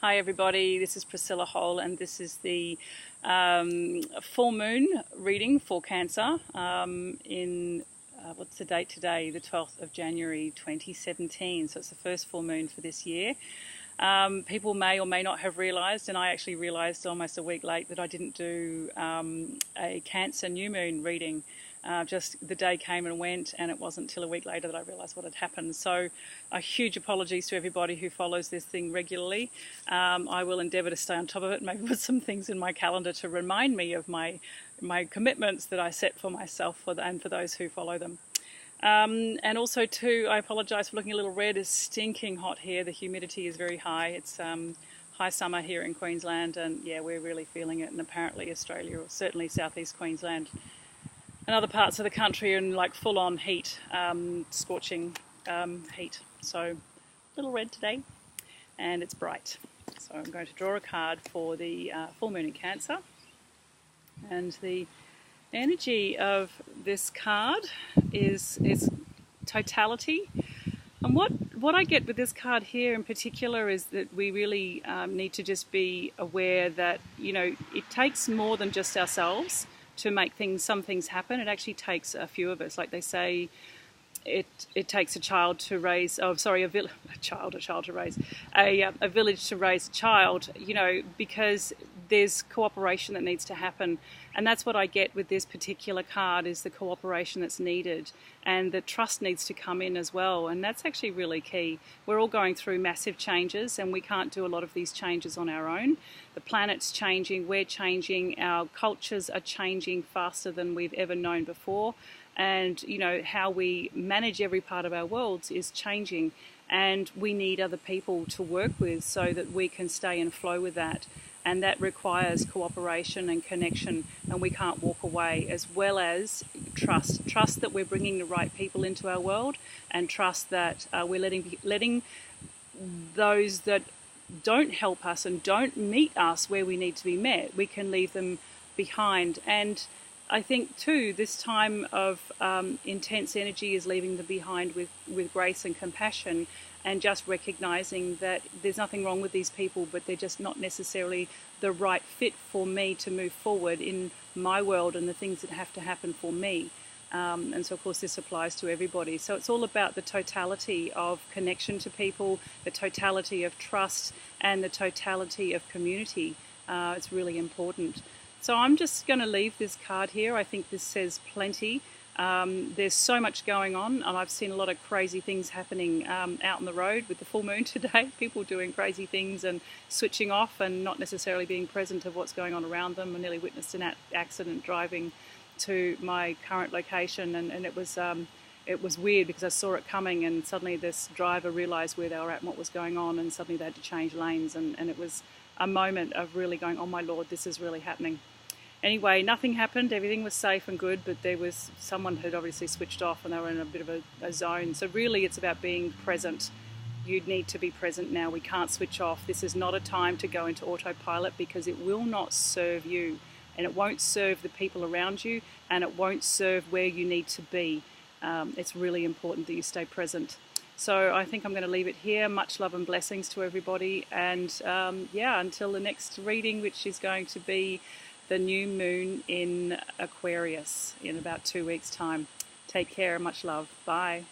Hi everybody, this is Priscilla Hole and this is the full moon reading for Cancer in, what's the date today? The 12th of January 2017, so it's the first full moon for this year. People may or may not have realised, and I actually realised almost a week late, that I didn't do a Cancer new moon reading. Just the day came and went, and it wasn't until a week later that I realised what had happened. So a huge apologies to everybody who follows this thing regularly. I will endeavour to stay on top of it, maybe put some things in my calendar to remind me of my commitments that I set for myself and for those who follow them. And also too, I apologise for looking a little red. It's stinking hot here. The humidity is very high. It's high summer here in Queensland, and yeah, we're really feeling it. And apparently Australia, or certainly southeast Queensland and other parts of the country, are in like full-on heat, scorching heat. So a little red today, and it's bright. So I'm going to draw a card for the full moon in Cancer, and the energy of this card is totality. And what I get with this card here in particular is that we really need to just be aware that, you know, it takes more than just ourselves to make some things happen. It actually takes a few of us. Like they say, it takes a child to raise, a village to raise a child, you know, because there's cooperation that needs to happen. And that's what I get with this particular card, is the cooperation that's needed, and the trust needs to come in as well. And that's actually really key. We're all going through massive changes, and we can't do a lot of these changes on our own. The planet's changing, we're changing, our cultures are changing faster than we've ever known before. And, you know, how we manage every part of our worlds is changing, and we need other people to work with so that we can stay in flow with that. And that requires cooperation and connection, and we can't walk away, as well as trust that we're bringing the right people into our world, and trust that we're letting those that don't help us and don't meet us where we need to be met, we can leave them behind. And I think too, this time of intense energy is leaving them behind with grace and compassion, and just recognizing that there's nothing wrong with these people, but they're just not necessarily the right fit for me to move forward in my world and the things that have to happen for me. And so of course this applies to everybody. So it's all about the totality of connection to people, the totality of trust, and the totality of community. It's really important. So I'm just going to leave this card here. I think this says plenty. There's so much going on, and I've seen a lot of crazy things happening out on the road with the full moon today. People doing crazy things and switching off and not necessarily being present of what's going on around them. I nearly witnessed an accident driving to my current location, and it was weird because I saw it coming, and suddenly this driver realised where they were at and what was going on, and suddenly they had to change lanes, and it was a moment of really going, oh my Lord, this is really happening. Anyway, nothing happened, everything was safe and good, but someone had obviously switched off and they were in a bit of a zone. So really it's about being present. You need to be present now. We can't switch off. This is not a time to go into autopilot, because it will not serve you, and it won't serve the people around you, and it won't serve where you need to be. It's really important that you stay present. So I think I'm going to leave it here. Much love and blessings to everybody, and yeah, until the next reading, which is going to be the new moon in Aquarius in about 2 weeks' time. Take care, much love. Bye.